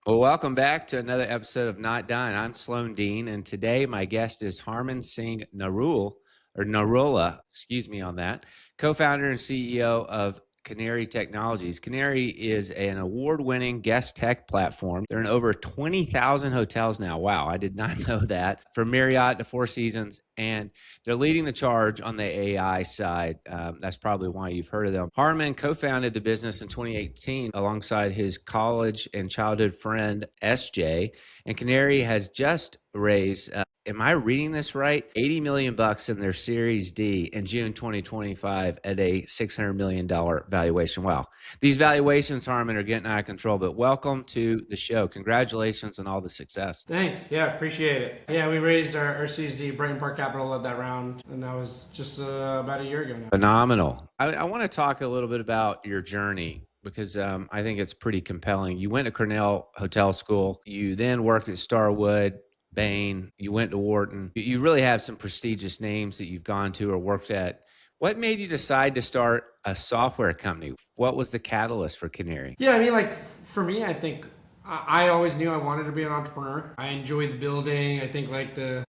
Well, welcome back to another episode of Not Done. I'm Sloan Dean, and today my guest is Harman Singh Narula, excuse me on that, co-founder and CEO of Canary Technologies. Canary is an award-winning guest tech platform. They're in over 20,000 hotels now. Wow, I did not know that. From Marriott to Four Seasons, and they're leading the charge on the AI side. That's probably why you've heard of them. Harman co-founded the business in 2018 alongside his college and childhood friend, SJ, and Canary has just raised am I reading this right? $80 million in their Series D in June 2025 at a $600 million valuation. Wow. These valuations, Harman, are getting out of control, but welcome to the show. Congratulations on all the success. Thanks. Yeah, appreciate it. Yeah, we raised our Series D. Brighton Park Capital led that round, and that was just about a year ago now. Phenomenal. I want to talk a little bit about your journey because I think it's pretty compelling. You went to Cornell Hotel School. You then worked at Starwood, Bain, you went to Wharton. You really have some prestigious names that you've gone to or worked at. What made you decide to start a software company? What was the catalyst for Canary? Yeah, I mean, like for me, I think I always knew I wanted to be an entrepreneur. I enjoy the building. I think like the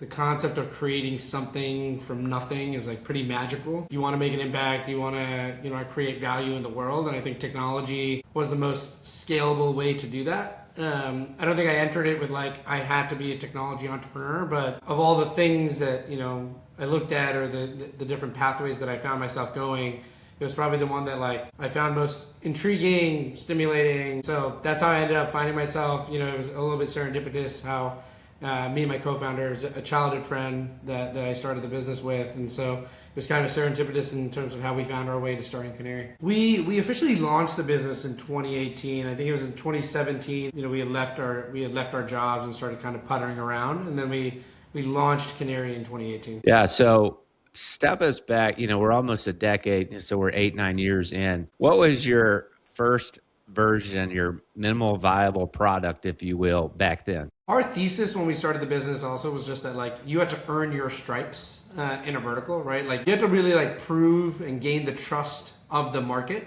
concept of creating something from nothing is like pretty magical. You want to make an impact. You want to create value in the world, and I think technology was the most scalable way to do that. I don't think I entered it with like I had to be a technology entrepreneur, but of all the things that I looked at or the different pathways that I found myself going, it was probably the one that like I found most intriguing, stimulating. So that's how I ended up finding myself. It was a little bit serendipitous how me and my co-founder is a childhood friend that I started the business with, and so it was kind of serendipitous in terms of how we found our way to starting Canary. We officially launched the business in 2018. I think it was in 2017. We had left our jobs and started kind of puttering around, and then we launched Canary in 2018. Yeah. So step us back. We're almost a decade, so we're 8-9 years in. What was your first version, your minimal viable product, if you will, back then? Our thesis when we started the business also was just that like you had to earn your stripes in a vertical, right? Like you had to really like prove and gain the trust of the market.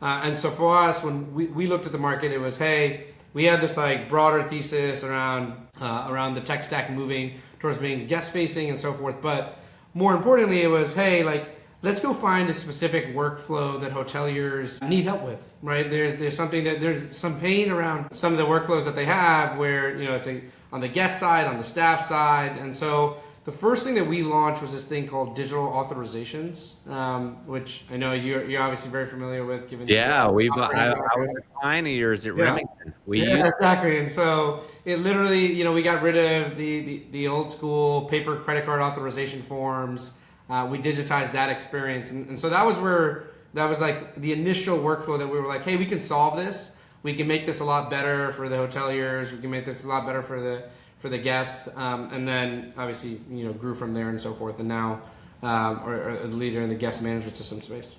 And so for us, when we looked at the market, it was, hey, we had this like broader thesis around the tech stack moving towards being guest facing and so forth. But more importantly, it was, hey, like let's go find a specific workflow that hoteliers need help with, right? There's some pain around some of the workflows that they have where, it's on the guest side, on the staff side. And so the first thing that we launched was this thing called digital authorizations, which I know you're obviously very familiar with. I was a client of yours at Remington. Exactly. And so it literally, we got rid of the old school paper credit card authorization forms. We digitized that experience. And so that was like the initial workflow that we were like, hey, we can solve this. We can make this a lot better for the hoteliers. We can make this a lot better for the guests. And then obviously, grew from there and so forth. And now are the leader in the guest management system space.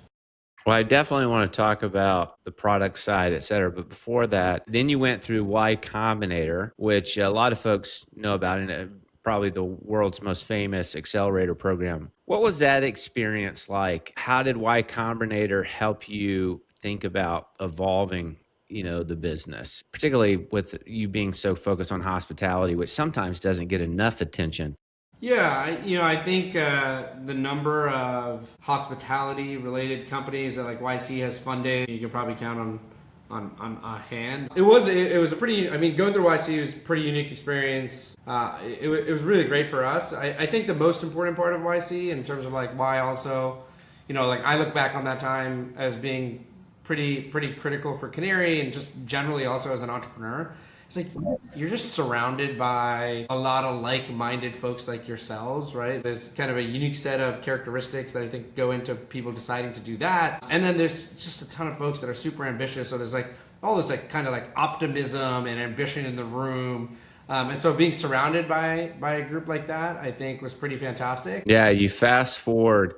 Well, I definitely want to talk about the product side, et cetera. But before that, then you went through Y Combinator, which a lot of folks know about, and probably the world's most famous accelerator program. What was that experience like? How did Y Combinator help you think about evolving, the business, particularly with you being so focused on hospitality, which sometimes doesn't get enough attention? Yeah, I think the number of hospitality-related companies that like YC has funded, you can probably count on a hand. It was a pretty, going through YC was a pretty unique experience. It was really great for us. I think the most important part of YC in terms of like why also, like I look back on that time as being pretty critical for Canary and just generally also as an entrepreneur. It's like you're just surrounded by a lot of like-minded folks like yourselves, right? There's kind of a unique set of characteristics that I think go into people deciding to do that. And then there's just a ton of folks that are super ambitious. So there's like all this like kind of like optimism and ambition in the room. And so being surrounded by a group like that, I think was pretty fantastic. Yeah, you fast forward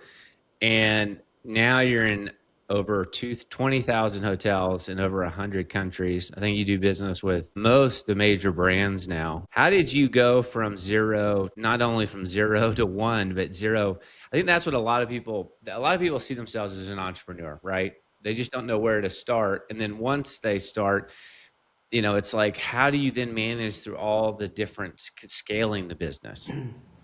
and now you're in over 20,000 hotels in over 100 countries. I think you do business with most of the major brands now. How did you go from zero, not only from zero to one, but zero? I think that's what a lot of people see themselves as an entrepreneur, right? They just don't know where to start. And then once they start, it's like, how do you then manage through all the different scaling the business?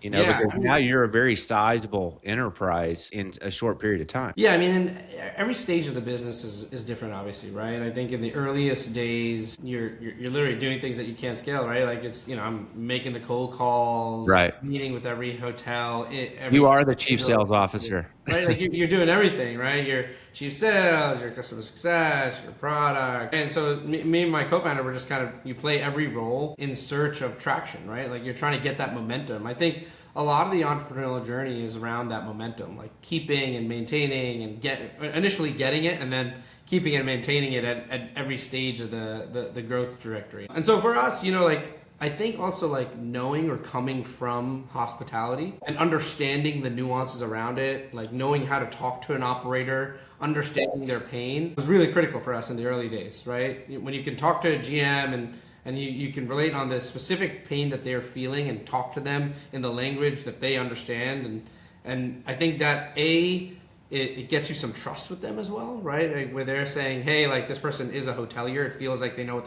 Yeah, Because I now mean, you're a very sizable enterprise in a short period of time. yeah, I mean, in every stage of the business is different, obviously, right? I think in the earliest days, you're literally doing things that you can't scale, right? Like it's, I'm making the cold calls, Right. meeting with every hotel, You every are the chief individual, sales officer. right? Like you're doing everything, right? Your chief sales, your customer success, your product, and so me and my co-founder were just kind of you play every role in search of traction, right? Like you're trying to get that momentum. I think a lot of the entrepreneurial journey is around that momentum, like keeping and maintaining and initially getting it and then keeping and maintaining it at every stage of the growth trajectory. And so for us, like I think also like knowing or coming from hospitality and understanding the nuances around it, like knowing how to talk to an operator, understanding their pain was really critical for us in the early days, right? When you can talk to a GM and you can relate on the specific pain that they're feeling and talk to them in the language that they understand. And I think that it gets you some trust with them as well, right? Like where they're saying, hey, like this person is a hotelier. It feels like they know what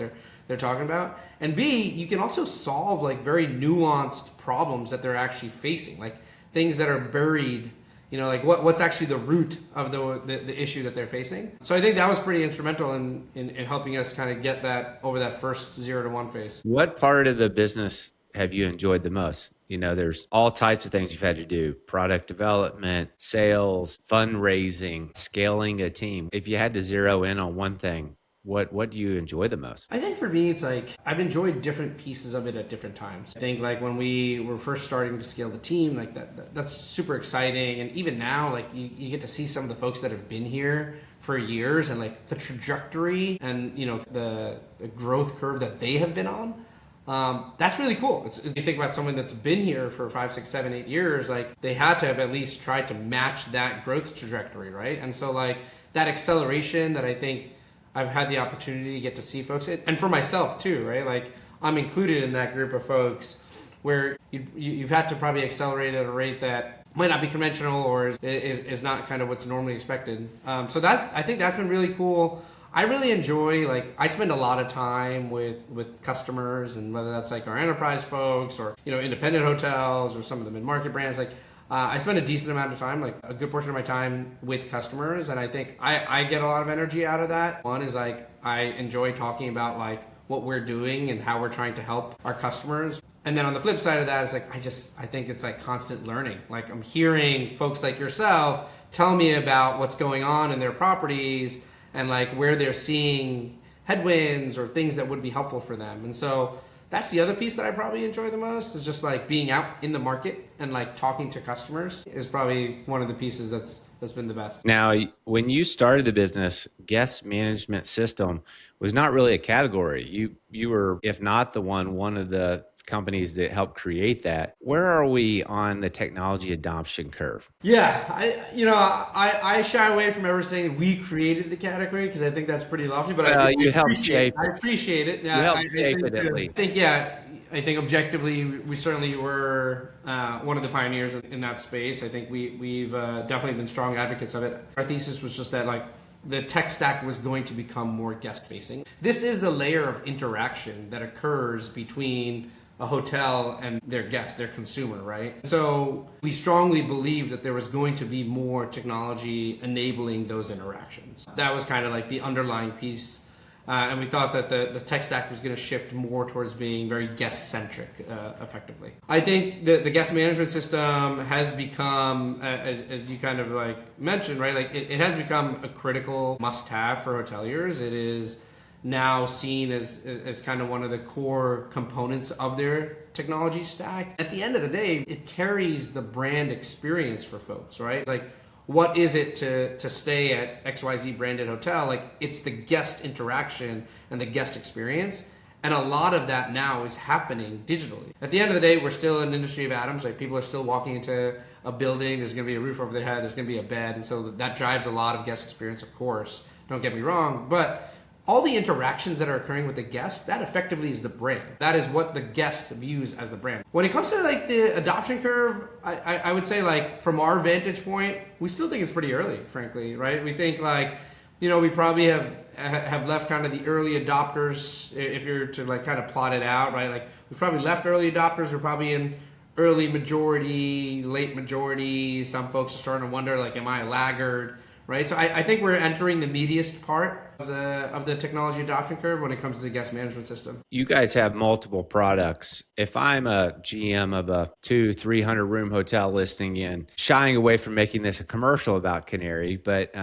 they're talking about. And B, you can also solve like very nuanced problems that they're actually facing, like things that are buried, like what's actually the root of the issue that they're facing. So I think that was pretty instrumental in helping us kind of get that over that first 0 to 1 phase. What part of the business have you enjoyed the most? There's all types of things you've had to do: product development, sales, fundraising, scaling a team. If you had to zero in on one thing, what do you enjoy the most? I think for me, it's like I've enjoyed different pieces of it at different times. I think like when we were first starting to scale the team, like that's super exciting. And even now, like you get to see some of the folks that have been here for years and like the trajectory and the growth curve that they have been on. That's really cool. If you think about someone that's been here for 5, 6, 7, 8 years, like they had to have at least tried to match that growth trajectory, right? And so like that acceleration that I think I've had the opportunity to get to see folks, and for myself too, right? Like I'm included in that group of folks where you've had to probably accelerate at a rate that might not be conventional or is not kind of what's normally expected. So I think that's been really cool. I really enjoy, like, I spend a lot of time with customers, and whether that's like our enterprise folks or, independent hotels or some of the mid-market brands, like, I spend a decent amount of time, like a good portion of my time with customers. And I think I get a lot of energy out of that. One is like, I enjoy talking about like what we're doing and how we're trying to help our customers. And then on the flip side of that is like, I think it's like constant learning. Like I'm hearing folks like yourself tell me about what's going on in their properties and like where they're seeing headwinds or things that would be helpful for them. And so that's the other piece that I probably enjoy the most is just like being out in the market and like talking to customers is probably one of the pieces that's been the best. Now, when you started the business, guest management system was not really a category. You were, if not the one of the companies that helped create that. Where are we on the technology adoption curve? Yeah, I shy away from ever saying we created the category because I think that's pretty lofty. But You helped shape I it. appreciate it. You Yeah, helped shape it at least. I think objectively we certainly were one of the pioneers in that space. I think we've definitely been strong advocates of it. Our thesis was just that like the tech stack was going to become more guest facing. This is the layer of interaction that occurs between a hotel and their guest, their consumer, right? So we strongly believed that there was going to be more technology enabling those interactions. That was kind of like the underlying piece. And we thought that the tech stack was going to shift more towards being very guest-centric, effectively. I think the guest management system has become, as you kind of like mentioned, right? Like it has become a critical must-have for hoteliers. It is now seen as kind of one of the core components of their technology stack. At the end of the day, it carries the brand experience for folks, right? Like, what is it to stay at XYZ branded hotel? Like, it's the guest interaction and the guest experience. And a lot of that now is happening digitally. At the end of the day, we're still an industry of atoms. Like, people are still walking into a building. There's going to be a roof over their head. There's going to be a bed. And so that drives a lot of guest experience, of course. Don't get me wrong. But all the interactions that are occurring with the guest, that effectively is the brand. That is what the guest views as the brand. When it comes to like the adoption curve, I would say like from our vantage point, we still think it's pretty early, frankly, right? We think like We probably have left kind of the early adopters. If you're to like kind of plot it out, right? Like we've probably left early adopters. We're probably in early majority, late majority. Some folks are starting to wonder, like, am I a laggard? Right. So I think we're entering the meatiest part of the technology adoption curve when it comes to the guest management system. You guys have multiple products. If I'm a GM of a 200-300 room hotel listing in, shying away from making this a commercial about Canary, but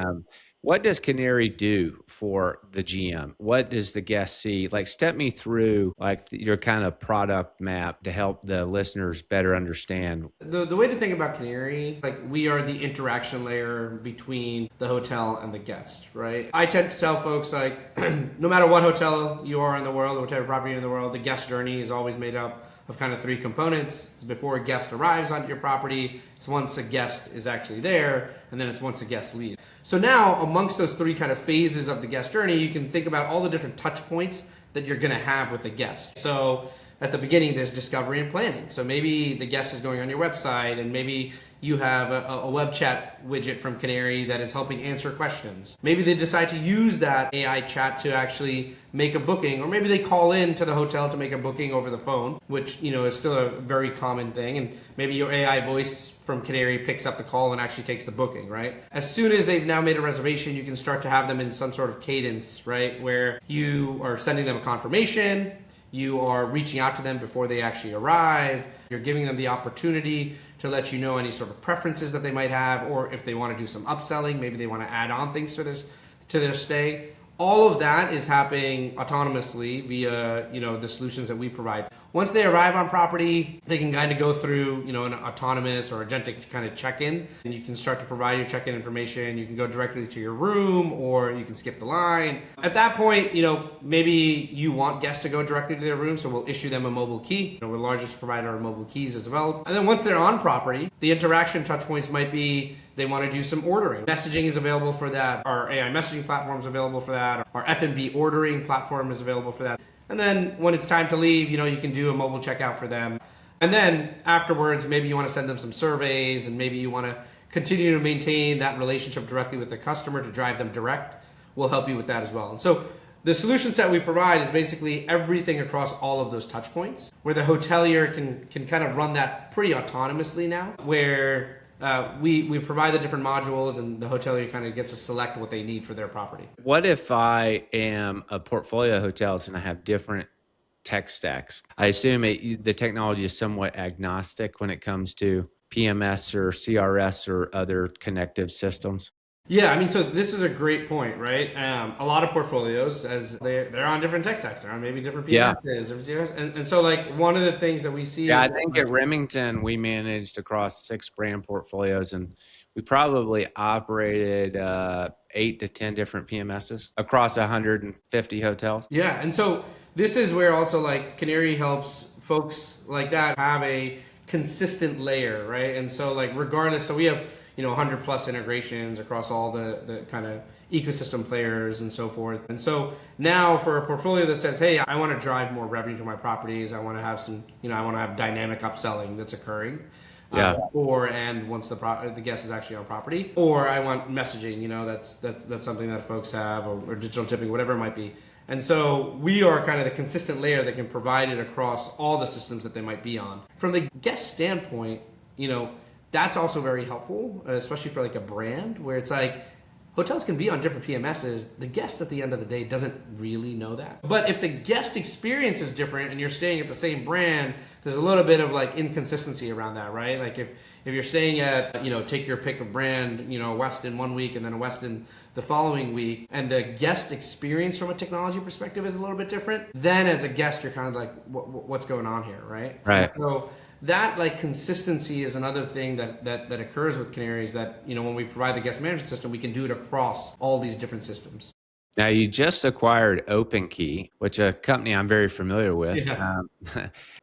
what does Canary do for the GM? What does the guest see? Like, step me through like your kind of product map to help the listeners better understand. The way to think about Canary, like we are the interaction layer between the hotel and the guest, right? I tend to tell folks like, no matter what hotel you are in the world, or whatever property you're in the world, the guest journey is always made up of kind of three components. It's before a guest arrives onto your property, it's once a guest is actually there, and then it's once a guest leaves. So now, amongst those three kind of phases of the guest journey, you can think about all the different touch points that you're gonna have with the guest. So at the beginning, there's discovery and planning. So maybe the guest is going on your website, and maybe you have a web chat widget from Canary that is helping answer questions. Maybe they decide to use that AI chat to actually make a booking, or maybe they call in to the hotel to make a booking over the phone, which is still a very common thing. And maybe your AI voice from Canary picks up the call and actually takes the booking, right? As soon as they've now made a reservation, you can start to have them in some sort of cadence, right? Where you are sending them a confirmation, you are reaching out to them before they actually arrive, you're giving them the opportunity to let you know any sort of preferences that they might have, or if they want to do some upselling, maybe they want to add on things to their stay. All of that is happening autonomously via the solutions that we provide. Once they arrive on property, they can kind of go through an autonomous or agentic kind of check-in, and you can start to provide your check-in information. You can go directly to your room, or you can skip the line. At that point, maybe you want guests to go directly to their room, so we'll issue them a mobile key. We're the largest provider of mobile keys as well. And then once they're on property, the interaction touch points might be they want to do some ordering. Messaging is available for that. Our AI messaging platform is available for that. Our F&B ordering platform is available for that. And then when it's time to leave, you can do a mobile checkout for them. And then afterwards, maybe you want to send them some surveys, and maybe you want to continue to maintain that relationship directly with the customer to drive them direct. We'll help you with that as well. And so the solution set we provide is basically everything across all of those touch points, where the hotelier can kind of run that pretty autonomously now, where we provide the different modules, and the hotelier kind of gets to select what they need for their property. What if I am a portfolio of hotels and I have different tech stacks? I assume the technology is somewhat agnostic when it comes to PMS or CRS or other connective systems. Yeah, I mean, so this is a great point, right? A lot of portfolios, as they're on different tech stacks, they're on maybe different PMSs, and so like one of the things that we see. Yeah, I think at Remington we managed across 6 brand portfolios, and we probably operated 8 to 10 different PMSs across 150 hotels. Yeah, and so this is where also like Canary helps folks like that have a consistent layer, right? And so like regardless, so we have 100 plus integrations across all the kind of ecosystem players and so forth. And so now for a portfolio that says, hey, I want to drive more revenue to my properties, I want to have some, I want to have dynamic upselling that's occurring. Before and once the guest is actually on property, or I want messaging, that's something that folks have, or digital tipping, whatever it might be. And so we are kind of the consistent layer that can provide it across all the systems that they might be on. From the guest standpoint, that's also very helpful, especially for like a brand where it's like hotels can be on different PMSs. The guest at the end of the day doesn't really know that. But if the guest experience is different and you're staying at the same brand, there's a little bit of like inconsistency around that, right? Like if you're staying at, take your pick of brand, Westin one week and then a Westin the following week, and the guest experience from a technology perspective is a little bit different, then as a guest, you're kind of like, what's going on here, right? Right. So that like consistency is another thing that occurs with Canaries, that when we provide the guest management system, we can do it across all these different systems. Now, you just acquired OpenKey, which a company I'm very familiar with. Yeah.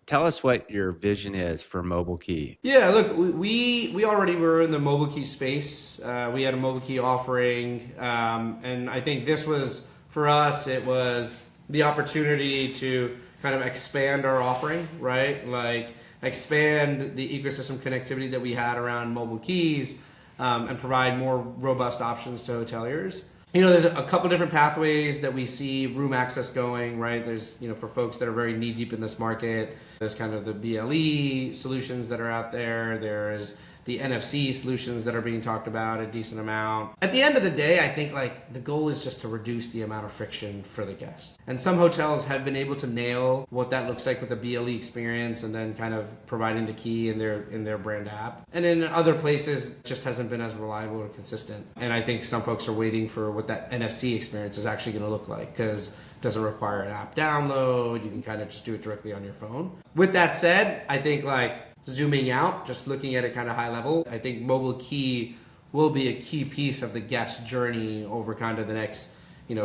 Tell us what your vision is for Mobile Key. Yeah, look, we already were in the mobile key space. We had a mobile key offering, and I think this was, for us, it was the opportunity to kind of expand our offering, right? Like expand the ecosystem connectivity that we had around mobile keys, and provide more robust options to hoteliers. There's a couple different pathways that we see room access going, right? There's, for folks that are very knee deep in this market, there's kind of the BLE solutions that are out there. There's the NFC solutions that are being talked about a decent amount. At the end of the day, I think like the goal is just to reduce the amount of friction for the guest. And some hotels have been able to nail what that looks like with the BLE experience and then kind of providing the key in their brand app. And in other places, it just hasn't been as reliable or consistent. And I think some folks are waiting for what that NFC experience is actually going to look like, because it doesn't require an app download. You can kind of just do it directly on your phone. With that said, I think like zooming out, just looking at it kind of high level, I think mobile key will be a key piece of the guest journey over kind of the next,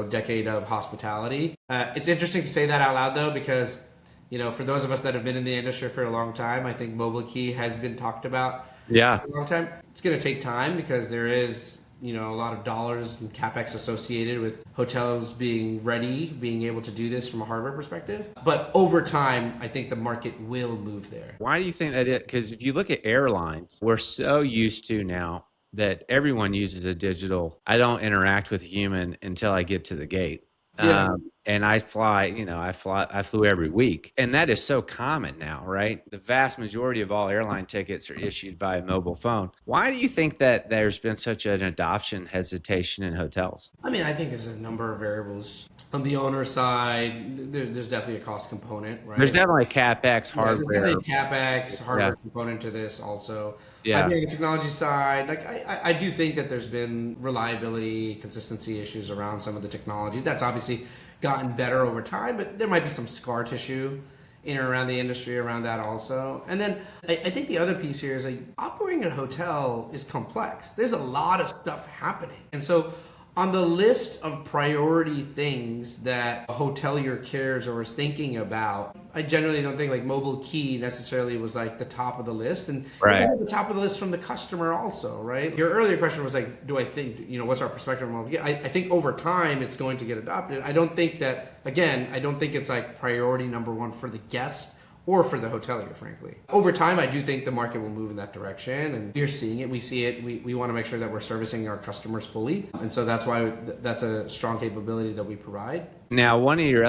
decade of hospitality. It's interesting to say that out loud though, because, for those of us that have been in the industry for a long time, I think mobile key has been talked about for a long time. It's going to take time because there is, a lot of dollars and capex associated with hotels being ready, being able to do this from a hardware perspective. But over time, I think the market will move there. Why do you think that is? Because if you look at airlines, we're so used to now that everyone uses a digital. I don't interact with a human until I get to the gate. Yeah. And I flew every week. And that is so common now, right? The vast majority of all airline tickets are issued by a mobile phone. Why do you think that there's been such an adoption hesitation in hotels? I mean, I think there's a number of variables. On the owner side, there's definitely a cost component, right? There's definitely CapEx, hardware. There's definitely a CapEx, hardware component to this also. Yeah. I think the technology side, like I do think that there's been reliability, consistency issues around some of the technology. That's obviously gotten better over time, but there might be some scar tissue in or around the industry around that also. And then I think the other piece here is like operating a hotel is complex. There's a lot of stuff happening. And so on the list of priority things that a hotelier cares or is thinking about, I generally don't think like mobile key necessarily was like the top of the list. And Right. the top of the list from the customer also, right? Your earlier question was like, do I think, what's our perspective on mobile key? I think over time it's going to get adopted. I don't think that, again, I don't think it's like priority number one for the guest or for the hotelier, frankly. Over time, I do think the market will move in that direction, and we're seeing it, we see it. We want to make sure that we're servicing our customers fully, and so that's why that's a strong capability that we provide. Now, one of your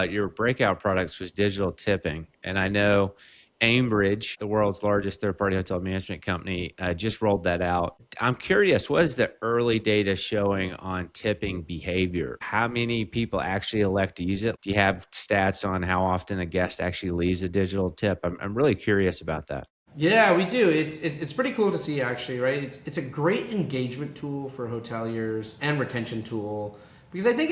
your breakout products was digital tipping, and I know Aimbridge, the world's largest third-party hotel management company, just rolled that out. I'm curious, what is the early data showing on tipping behavior? How many people actually elect to use it? Do you have stats on how often a guest actually leaves a digital tip? I'm really curious about that. Yeah, we do. It's pretty cool to see, actually, right? It's a great engagement tool for hoteliers and retention tool, because I think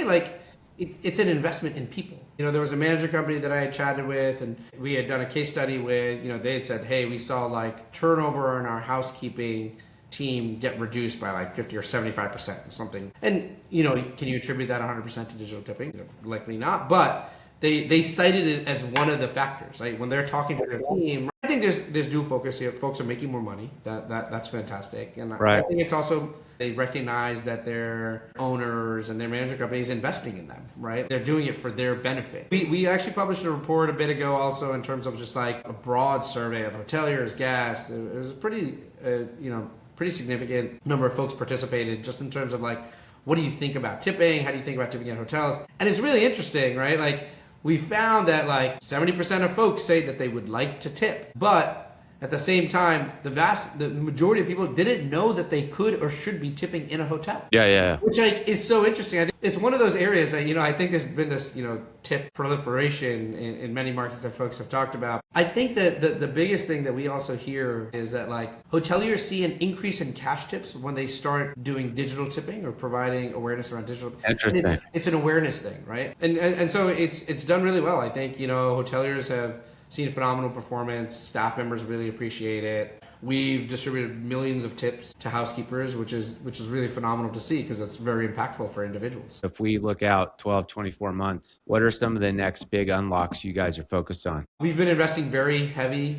it's an investment in people. There was a manager company that I had chatted with, and we had done a case study with, they had said, hey, we saw like turnover in our housekeeping team get reduced by like 50 or 75% or something. And, can you attribute that 100% to digital tipping? Likely not, but they cited it as one of the factors, right? When they're talking to their team, I think there's dual focus here. Folks are making more money. That's fantastic. And Right. I think it's also, they recognize that their owners and their manager company is investing in them, right? They're doing it for their benefit. We actually published a report a bit ago also in terms of just like a broad survey of hoteliers, guests. It was a pretty significant number of folks participated just in terms of like, what do you think about tipping? How do you think about tipping at hotels? And it's really interesting, right? Like we found that like 70% of folks say that they would like to tip, but at the same time, the majority of people didn't know that they could or should be tipping in a hotel. Yeah. Which is so interesting. I think it's one of those areas that, I think there's been this, tip proliferation in many markets that folks have talked about. I think that the biggest thing that we also hear is that like hoteliers see an increase in cash tips when they start doing digital tipping or providing awareness around digital. Interesting. It's an awareness thing, right? And so it's done really well. I think, hoteliers have seen phenomenal performance. Staff members really appreciate it. We've distributed millions of tips to housekeepers, which is really phenomenal to see because it's very impactful for individuals. If we look out 12, 24 months, what are some of the next big unlocks you guys are focused on? We've been investing very heavily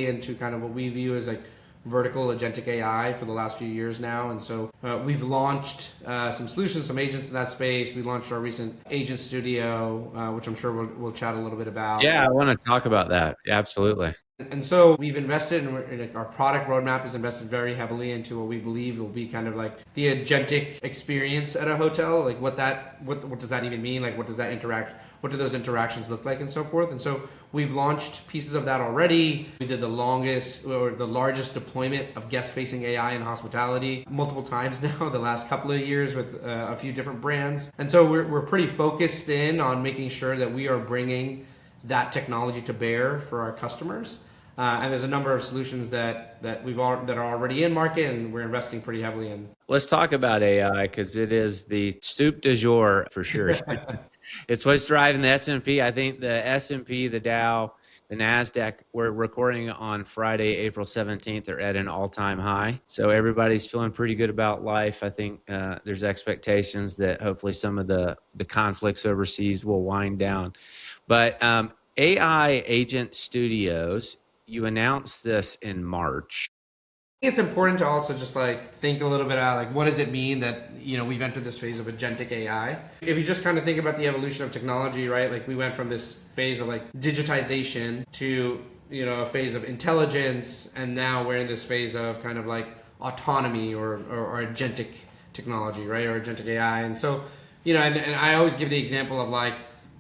into kind of what we view as like vertical agentic AI for the last few years now. And so we've launched some solutions, some agents in that space. We launched our recent agent studio, which I'm sure we'll chat a little bit about. Yeah, I want to talk about that. Yeah, absolutely. And so we've invested in our product roadmap is invested very heavily into what we believe will be kind of like the agentic experience at a hotel. Like what does that even mean? Like what does that what do those interactions look like and so forth? And so we've launched pieces of that already. We did the largest deployment of guest-facing AI in hospitality multiple times now the last couple of years with a few different brands. And so we're pretty focused in on making sure that we are bringing that technology to bear for our customers. And there's a number of solutions that are already in market, and we're investing pretty heavily in. Let's talk about AI because it is the soup du jour for sure. It's what's driving the S&P. I think the S&P, the Dow, the NASDAQ, we're recording on Friday, April 17th. They're at an all-time high. So everybody's feeling pretty good about life. I think there's expectations that hopefully some of the conflicts overseas will wind down. But AI Agent Studios, you announced this in March. It's important to also just like think a little bit about like what does it mean that we've entered this phase of agentic AI. If you just kind of think about the evolution of technology, right? Like we went from this phase of like digitization to a phase of intelligence, and now we're in this phase of kind of like autonomy or agentic technology, right? Or agentic AI. And so and I always give the example of like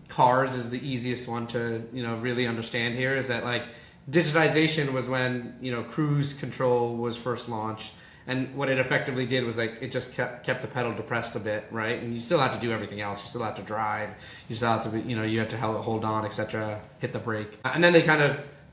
cars is the easiest one to really understand here, is that like digitization was when cruise control was first launched, and what it effectively did was like it just kept the pedal depressed a bit, right? And you still have to do everything else. You still have to drive, you still have to be, you have to hold on, etc., hit the brake. And then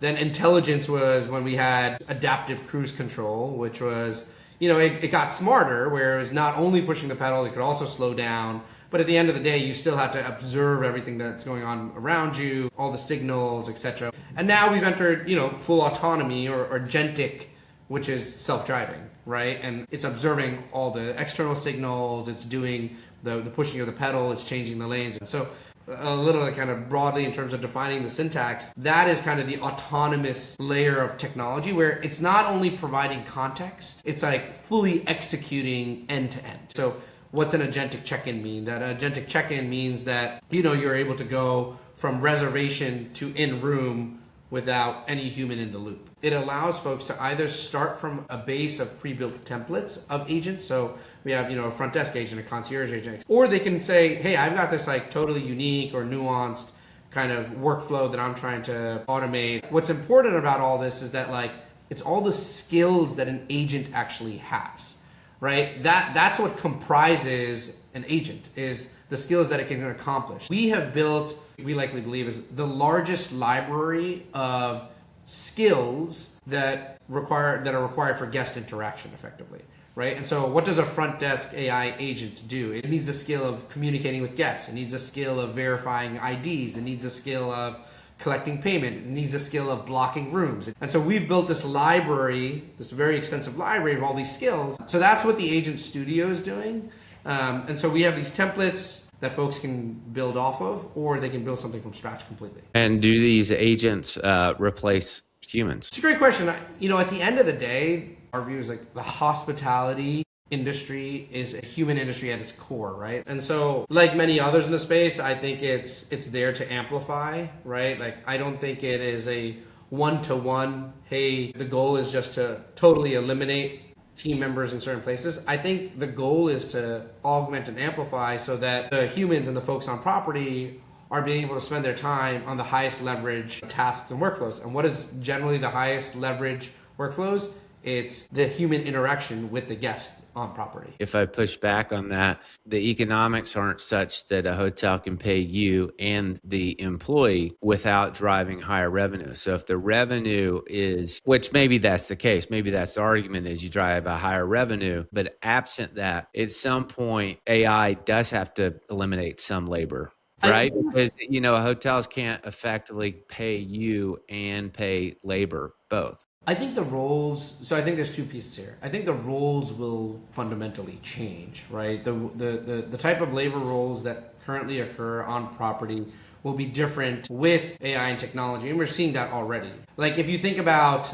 then intelligence was when we had adaptive cruise control, which was it got smarter, where it was not only pushing the pedal, it could also slow down. But at the end of the day, you still have to observe everything that's going on around you, all the signals, etc. And now we've entered, full autonomy or agentic, which is self-driving, right? And it's observing all the external signals. It's doing the pushing of the pedal. It's changing the lanes. And so a little kind of broadly in terms of defining the syntax, that is kind of the autonomous layer of technology where it's not only providing context, it's like fully executing end to end. So what's an agentic check-in mean? That agentic check-in means that you're able to go from reservation to in-room without any human in the loop. It allows folks to either start from a base of pre-built templates of agents. So we have a front desk agent, a concierge agent, or they can say, hey, I've got this like totally unique or nuanced kind of workflow that I'm trying to automate. What's important about all this is that like it's all the skills that an agent actually has. Right? That's what comprises an agent, is the skills that it can accomplish. We have built, we likely believe, is the largest library of skills that are required for guest interaction effectively. Right? And so what does a front desk AI agent do? It needs a skill of communicating with guests. It needs a skill of verifying IDs. It needs a skill of collecting payment. It needs a skill of blocking rooms. And so we've built this library, this very extensive library of all these skills. So that's what the Agent Studio is doing. And so we have these templates that folks can build off of, or they can build something from scratch completely. And do these agents replace humans? It's a great question. At the end of the day, our view is like the hospitality industry is a human industry at its core, right? And so like many others in the space, I think it's there to amplify, right? Like I don't think it is a one-to-one, hey, the goal is just to totally eliminate team members in certain places. I think the goal is to augment and amplify so that the humans and the folks on property are being able to spend their time on the highest leverage tasks and workflows. And what is generally the highest leverage workflows? It's the human interaction with the guest on property. If I push back on that, the economics aren't such that a hotel can pay you and the employee without driving higher revenue. So if the revenue is, which maybe that's the case, maybe that's the argument, is you drive a higher revenue, but absent that, at some point, AI does have to eliminate some labor. Right? Because, hotels can't effectively pay you and pay labor both. I think I think there's two pieces here. I think the roles will fundamentally change, right? The type of labor roles that currently occur on property will be different with AI and technology, and we're seeing that already. Like if you think about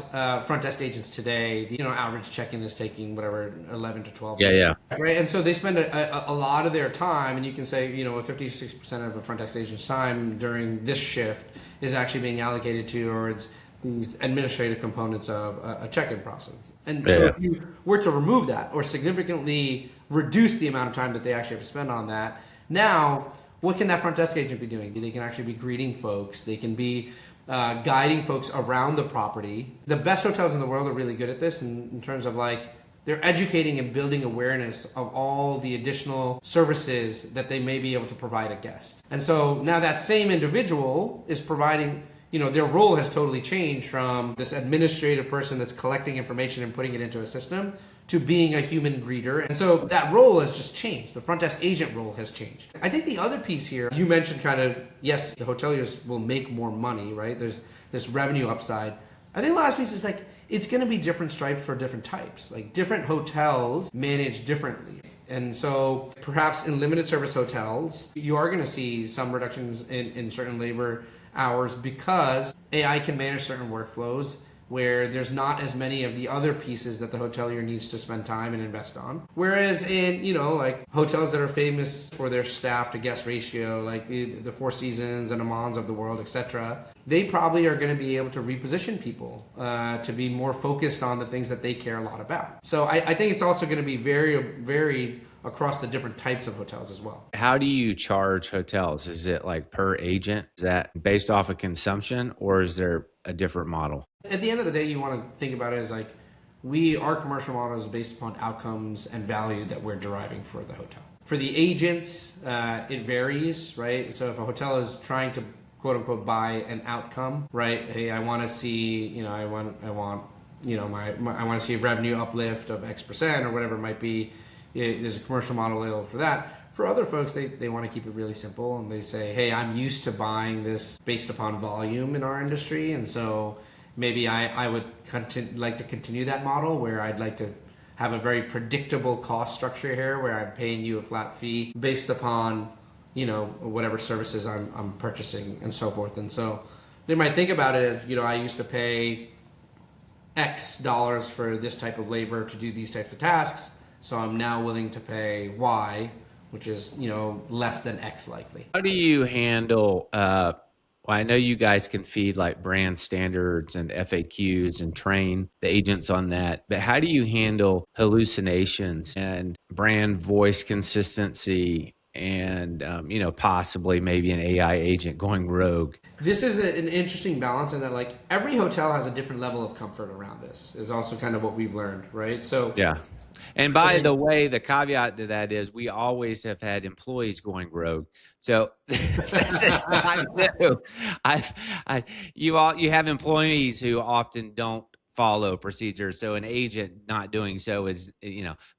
front desk agents today, the average check-in is taking whatever 11 to 12 minutes, right? And so they spend a lot of their time, and you can say 50 to 60% of a front desk agent's time during this shift is actually being allocated towards these administrative components of a check-in process. And so Yeah. if you were to remove that or significantly reduce the amount of time that they actually have to spend on that, now what can that front desk agent be doing? They can actually be greeting folks. They can be guiding folks around the property. The best hotels in the world are really good at this in terms of like they're educating and building awareness of all the additional services that they may be able to provide a guest. And so now that same individual is providing, their role has totally changed from this administrative person that's collecting information and putting it into a system to being a human greeter. And so that role has just changed. The front desk agent role has changed. I think the other piece here, you mentioned kind of, yes, the hoteliers will make more money, right? There's this revenue upside. I think the last piece is like, it's going to be different stripes for different types. Like different hotels manage differently. And so perhaps in limited service hotels, you are going to see some reductions in certain labor hours because AI can manage certain workflows where there's not as many of the other pieces that the hotelier needs to spend time and invest on. Whereas in, like hotels that are famous for their staff to guest ratio, like the Four Seasons and Amans of the world, etc., they probably are going to be able to reposition people to be more focused on the things that they care a lot about. So I think it's also going to be very varied across the different types of hotels as well. How do you charge hotels? Is it like per agent? Is that based off of consumption, or is there a different model? At the end of the day, you want to think about it as like our commercial model is based upon outcomes and value that we're deriving for the hotel. For the agents, it varies, right? So if a hotel is trying to quote unquote buy an outcome, right? Hey, I want to see, I want to see a revenue uplift of X% or whatever it might be. There's a commercial model available for that. For other folks, they want to keep it really simple and they say, hey, I'm used to buying this based upon volume in our industry. And so maybe I would like to continue that model where I'd like to have a very predictable cost structure here where I'm paying you a flat fee based upon, whatever services I'm purchasing and so forth. And so they might think about it as, I used to pay X dollars for this type of labor to do these types of tasks. So I'm now willing to pay Y, which is, less than X likely. How do you handle, well, I know you guys can feed like brand standards and FAQs and train the agents on that, but how do you handle hallucinations and brand voice consistency and, possibly maybe an AI agent going rogue? This is an interesting balance in that like every hotel has a different level of comfort around this is also kind of what we've learned, right? So yeah. And by the way, the caveat to that is we always have had employees going rogue. So this is not new. You have employees who often don't follow procedures. So an agent not doing so is,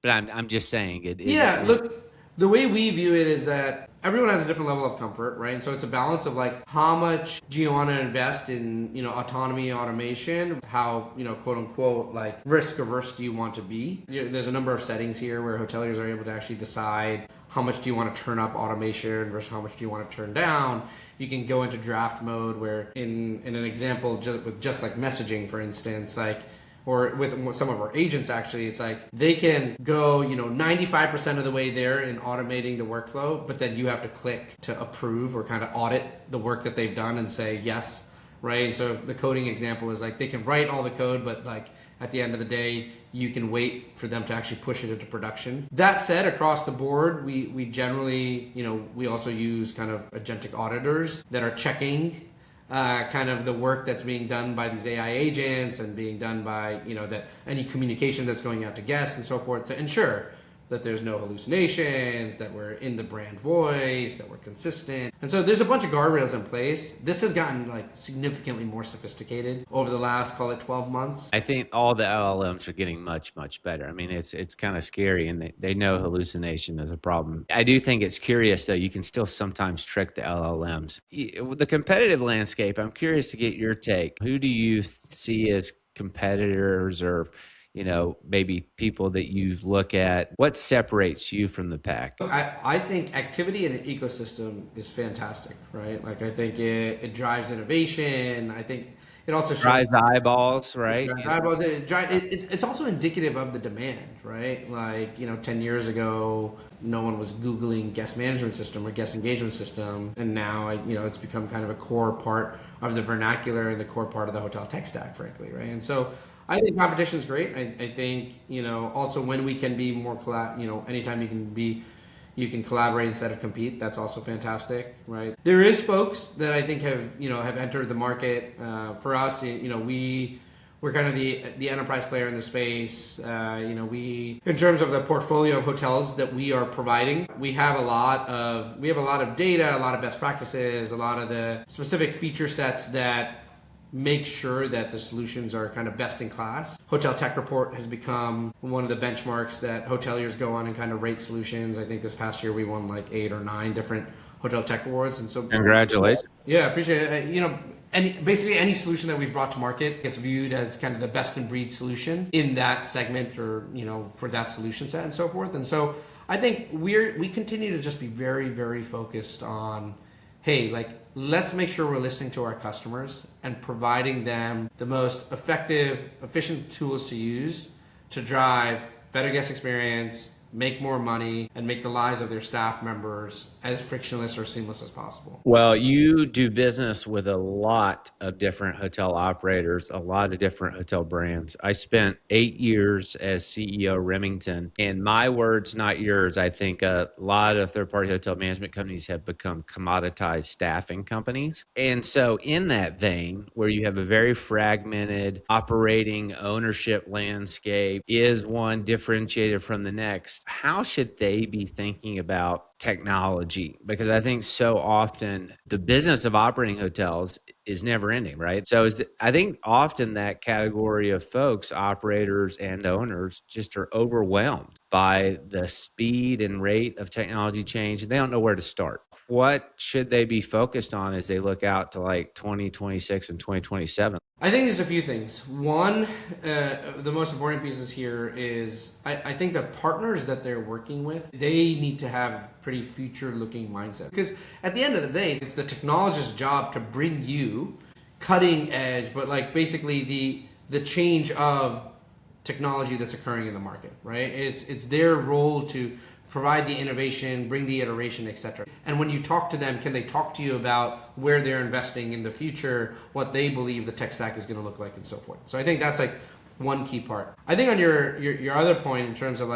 but I'm just saying it. Look, the way we view it is that everyone has a different level of comfort, right? And so it's a balance of like how much do you want to invest in, autonomy, automation, how, quote unquote, like risk averse do you want to be? There's a number of settings here where hoteliers are able to actually decide how much do you want to turn up automation versus how much do you want to turn down. You can go into draft mode where in an example with just like messaging, for instance, like, or with some of our agents, actually, it's like they can go, 95% of the way there in automating the workflow, but then you have to click to approve or kind of audit the work that they've done and say yes, right? And so the coding example is like they can write all the code, but like at the end of the day, you can wait for them to actually push it into production. That said, across the board, we generally, we also use kind of agentic auditors that are checking kind of the work that's being done by these AI agents and being done by, that any communication that's going out to guests and so forth to ensure that there's no hallucinations, that we're in the brand voice, that we're consistent. And so there's a bunch of guardrails in place. This has gotten like significantly more sophisticated over the last, call it 12 months. I think all the LLMs are getting much, much better. I mean, it's kind of scary, and they know hallucination is a problem. I do think it's curious, though. You can still sometimes trick the LLMs. The competitive landscape, I'm curious to get your take. Who do you see as competitors or maybe people that you look at? What separates you from the pack? I think activity in an ecosystem is fantastic, right? Like I think it drives innovation. I think it also drives eyeballs, right? It's also indicative of the demand, right? Like, 10 years ago, no one was Googling guest management system or guest engagement system. And now, it's become kind of a core part of the vernacular and the core part of the hotel tech stack, frankly, right? And so I think competition is great. I think, also when we can be more, anytime you can collaborate instead of compete. That's also fantastic, right? There is folks that I think have entered the market. For us, we're kind of the enterprise player in the space. We, in terms of the portfolio of hotels that we are providing, we have a lot of data, a lot of best practices, a lot of the specific feature sets that make sure that the solutions are kind of best in class. Hotel Tech Report has become one of the benchmarks that hoteliers go on and kind of rate solutions. I think this past year we won like 8 or 9 different Hotel Tech Awards. And so congratulations. Yeah, appreciate it. Basically any solution that we've brought to market gets viewed as kind of the best in breed solution in that segment or, for that solution set and so forth. And so I think we continue to just be very, very focused on, hey, let's make sure we're listening to our customers and providing them the most effective, efficient tools to use to drive better guest experience, make more money, and make the lives of their staff members as frictionless or seamless as possible. Well, you do business with a lot of different hotel operators, a lot of different hotel brands. I spent 8 years as CEO Remington, and my words, not yours. I think a lot of third-party hotel management companies have become commoditized staffing companies. And so in that vein, where you have a very fragmented operating ownership landscape, is one differentiated from the next? How should they be thinking about technology? Because I think so often the business of operating hotels is never ending, right? So I think often that category of folks, operators and owners, just are overwhelmed by the speed and rate of technology change, and they don't know where to start. What should they be focused on as they look out to 2026 and 2027? I think there's a few things. One, the most important pieces here is I think the partners that they're working with, they need to have pretty future-looking mindset. Because at the end of the day, it's the technologist's job to bring you cutting edge, but basically the change of technology that's occurring in the market, right? It's their role to provide the innovation, bring the iteration, etc. And when you talk to them, can they talk to you about where they're investing in the future, what they believe the tech stack is going to look like, and so forth. So I think that's one key part. I think on your other point in terms of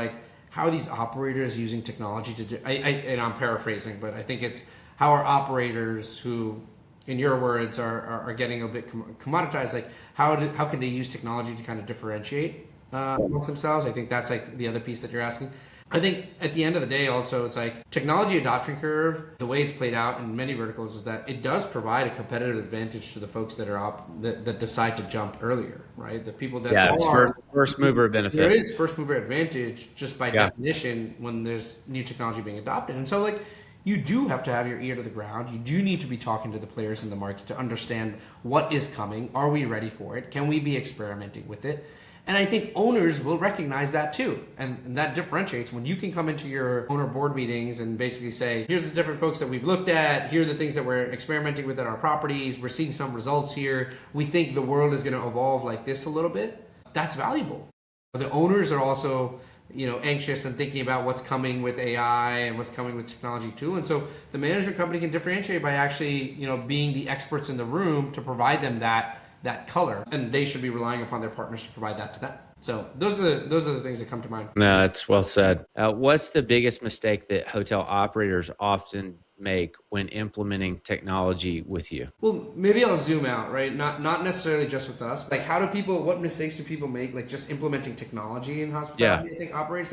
how these operators using technology to do, and I'm paraphrasing, but I think it's how our operators who, in your words, are getting a bit commoditized, how can they use technology to kind of differentiate amongst themselves? I think that's the other piece that you're asking. I think at the end of the day also, it's technology adoption curve, the way it's played out in many verticals is that it does provide a competitive advantage to the folks that are that decide to jump earlier, right? The people that first mover benefit. There is first mover advantage just by definition when there's new technology being adopted. And so you do have to have your ear to the ground. You do need to be talking to the players in the market to understand what is coming. Are we ready for it? Can we be experimenting with it? And I think owners will recognize that too. And that differentiates when you can come into your owner board meetings and basically say, here's the different folks that we've looked at. Here are the things that we're experimenting with at our properties. We're seeing some results here. We think the world is going to evolve like this a little bit. That's valuable. The owners are also, anxious and thinking about what's coming with AI and what's coming with technology too. And so the management company can differentiate by actually, being the experts in the room to provide them that color, and they should be relying upon their partners to provide that to them. So those are the things that come to mind. No, that's well said. What's the biggest mistake that hotel operators often make when implementing technology with you? Well, maybe I'll zoom out, right? Not necessarily just with us. What mistakes do people make? Just implementing technology in hospitality. Yeah. I think operators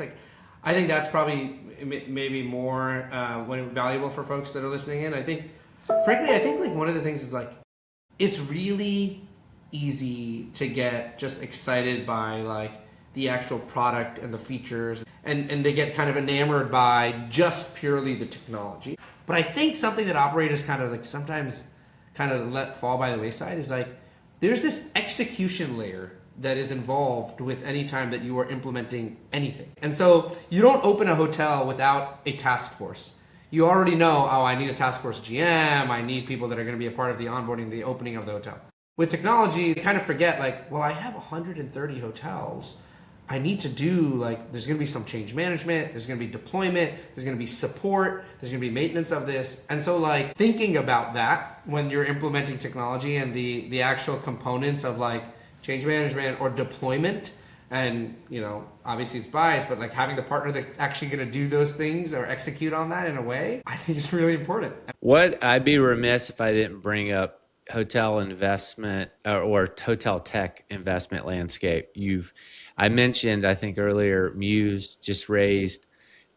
I think that's probably maybe more valuable for folks that are listening in. Frankly, one of the things is it's really easy to get just excited by the actual product and the features, and they get kind of enamored by just purely the technology. But I think something that operators kind of sometimes kind of let fall by the wayside is there's this execution layer that is involved with any time that you are implementing anything. And so you don't open a hotel without a task force. You already know, I need a task force GM, I need people that are going to be a part of the onboarding, the opening of the hotel. With technology, you kind of forget I have 130 hotels. I need to do, like, there's going to be some change management, there's going to be deployment, there's going to be support, there's going to be maintenance of this. And so, like, thinking about that when you're implementing technology and the actual components of like change management or deployment, and obviously it's biased, but like having the partner that's actually going to do those things or execute on that in a way, I think is really important. What I'd be remiss if I didn't bring up hotel investment or hotel tech investment landscape. I mentioned, I think earlier, Muse just raised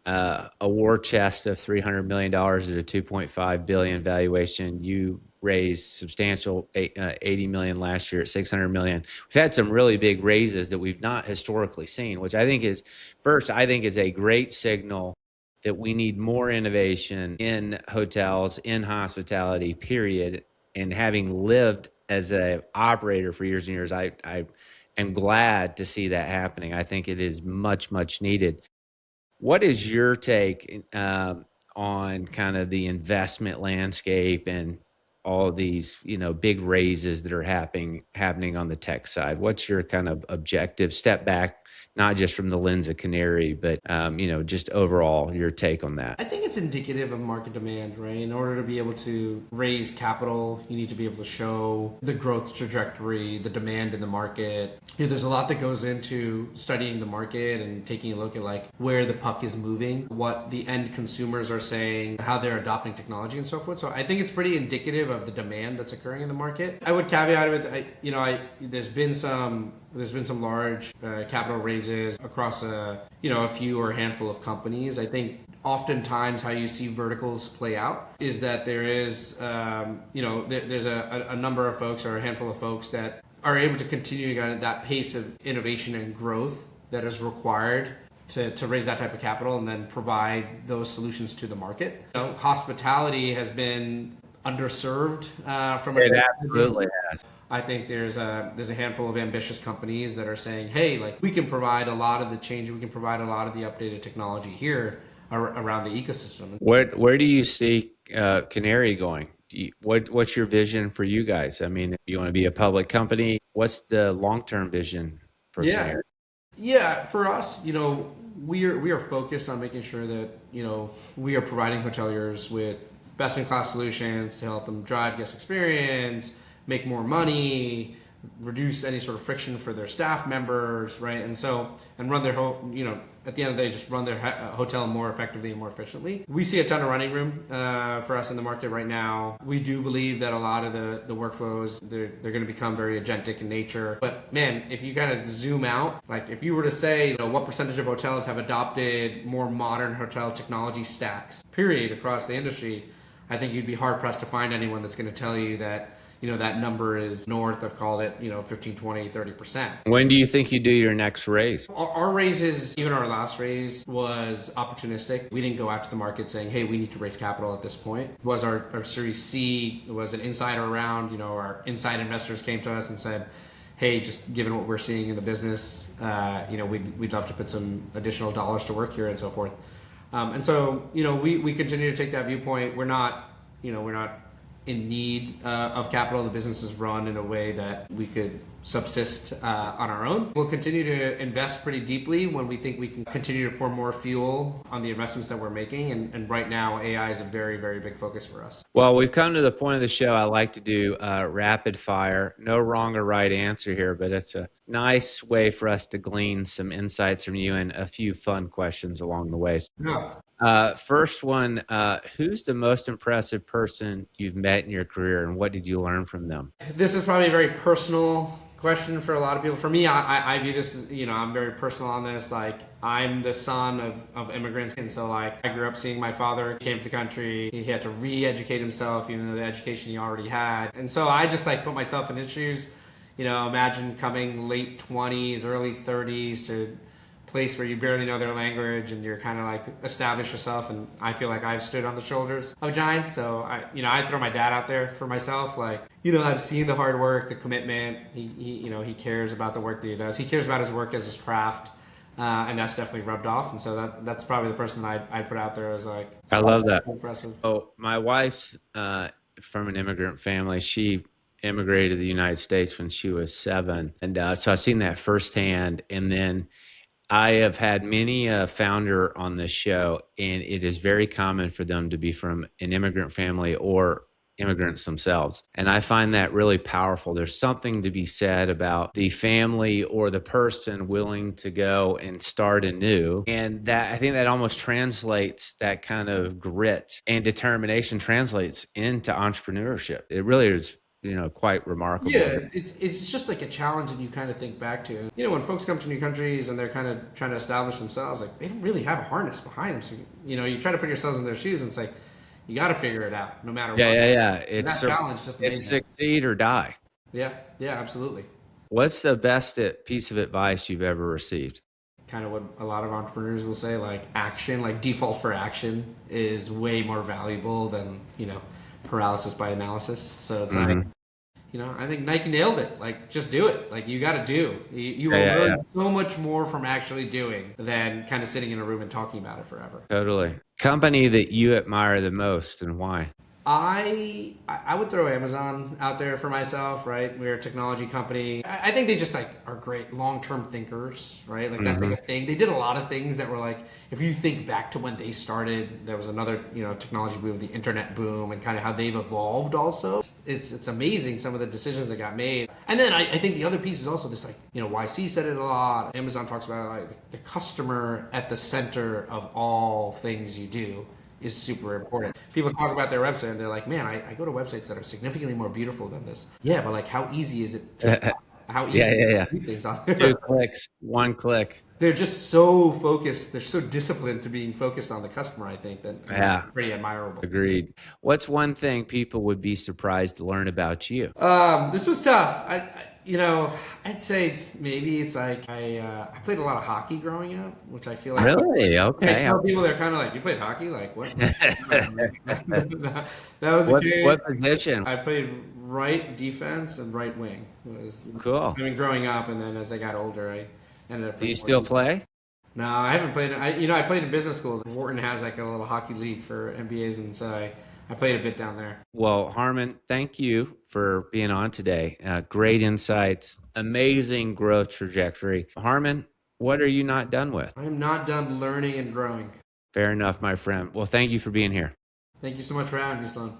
a war chest of $300 million at a $2.5 billion valuation. You raised substantial 80 million last year at 600 million. We've had some really big raises that we've not historically seen, which I think is a great signal that we need more innovation in hotels, in hospitality, period. And having lived as an operator for years and years, I am glad to see that happening. I think it is much, much needed. What is your take on kind of the investment landscape and all of these, big raises that are happening on the tech side? What's your kind of objective step back, not just from the lens of Canary, but just overall your take on that? I think it's indicative of market demand, right? In order to be able to raise capital, you need to be able to show the growth trajectory, the demand in the market. There's a lot that goes into studying the market and taking a look at like where the puck is moving, what the end consumers are saying, how they're adopting technology and so forth. So I think it's pretty indicative of the demand that's occurring in the market. I would caveat it with, there's been some large capital raises across a few or a handful of companies. I think oftentimes how you see verticals play out is that there is there's a number of folks or a handful of folks that are able to continue at that pace of innovation and growth that is required to raise that type of capital and then provide those solutions to the market. Hospitality has been underserved from It absolutely has. I think there's a handful of ambitious companies that are saying, hey, like we can provide a lot of the change, we can provide a lot of the updated technology here around the ecosystem. Where do you see Canary going? What's your vision for you guys? I mean, you want to be a public company. What's the long-term vision for Canary? Yeah, for us, we are focused on making sure that we are providing hoteliers with best-in-class solutions to help them drive guest experience, make more money, reduce any sort of friction for their staff members, right? And run their at the end of the day, just run their hotel more effectively and more efficiently. We see a ton of running room for us in the market right now. We do believe that a lot of the workflows, they're going to become very agentic in nature. But man, if you kind of zoom out, like if you were to say, what percentage of hotels have adopted more modern hotel technology stacks, period, across the industry, I think you'd be hard pressed to find anyone that's going to tell you that that number is north of, call it, 15, 20, 30%. When do you think you do your next raise? Our raises, even our last raise, was opportunistic. We didn't go out to the market saying, hey, we need to raise capital at this point. It was our Series C. It was an insider round. Our inside investors came to us and said, hey, just given what we're seeing in the business, we'd love to put some additional dollars to work here and so forth. And so, we continue to take that viewpoint. We're not in need of capital. The business is run in a way that we could subsist on our own. We'll continue to invest pretty deeply when we think we can continue to pour more fuel on the investments that we're making. And right now, AI is a very, very big focus for us. Well, we've come to the point of the show I like to do rapid fire. No wrong or right answer here, but it's a nice way for us to glean some insights from you and a few fun questions along the way. Yeah. First one, who's the most impressive person you've met in your career and what did you learn from them? This is probably a very personal question for a lot of people. For me, I view this as, I'm very personal on this. Like, I'm the son of immigrants. And so, like, I grew up seeing my father came to the country. He had to re-educate himself, even though the education he already had. And so I just, like, put myself in his shoes. Imagine coming late 20s, early 30s to place where you barely know their language and you're kind of like establish yourself. And I feel like I've stood on the shoulders of giants. So I throw my dad out there for myself. Like, I've seen the hard work, the commitment. He cares about the work that he does. He cares about his work as his craft. And that's definitely rubbed off. And so that's probably the person I'd put out there as like, I love that. Impressive. Oh, my wife's from an immigrant family. She immigrated to the United States when she was 7. And so I've seen that firsthand. And then I have had many a founder on this show, and it is very common for them to be from an immigrant family or immigrants themselves. And I find that really powerful. There's something to be said about the family or the person willing to go and start anew. And that I think that almost translates, that kind of grit and determination translates into entrepreneurship. It really is, quite remarkable. Yeah, it's just like a challenge that you kind of think back to. You know, when folks come to new countries and they're kind of trying to establish themselves, like they don't really have a harness behind them. So, you try to put yourselves in their shoes and it's like, you got to figure it out no matter Yeah, what. yeah, yeah. And that challenge is just It's amazing. succeed or die. Yeah, yeah, absolutely. What's the best piece of advice you've ever received? Kind of what a lot of entrepreneurs will say, like action, like default for action is way more valuable than, paralysis by analysis. So it's like, Mhm. I think Nike nailed it. Like, just do it. Like, you got to do. You Yeah, will yeah, yeah. learn so much more from actually doing than kind of sitting in a room and talking about it forever. Totally. Company that you admire the most and why? I would throw Amazon out there for myself, right? We're a technology company. I think they just like are great long-term thinkers, right? Like that's like Hmm. a thing. They did a lot of things that were like, if you think back to when they started, there was another, technology boom, the internet boom, and kind of how they've evolved. Also, it's amazing some of the decisions that got made. And then I think the other piece is also this, like, YC said it a lot. Amazon talks about it, like the customer at the center of all things you do is super important. People talk about their website and they're like, man, I go to websites that are significantly more beautiful than this. Yeah, but like, how easy is it to Yeah, how easy is yeah, it yeah. to do things on Two there? clicks, one click. They're just so focused. They're so disciplined to being focused on the customer. I think that Yeah, pretty admirable. agreed. What's one thing people would be surprised to learn about you? This was tough. I'd say maybe it's like I played a lot of hockey growing up, which I feel like Really? when I Okay. tell people, they're kind of like, you played hockey? Like what? That was the What case. position? I played right defense and right wing. Cool. Growing up, and then as I got older, I ended up Do you playing more still defense. play? No, I haven't played. I played in business school. Wharton has like a little hockey league for MBAs, and so I played a bit down there. Well, Harman, thank you for being on today. Great insights, amazing growth trajectory. Harman, what are you not done with? I am not done learning and growing. Fair enough, my friend. Well, thank you for being here. Thank you so much for having me, Sloan.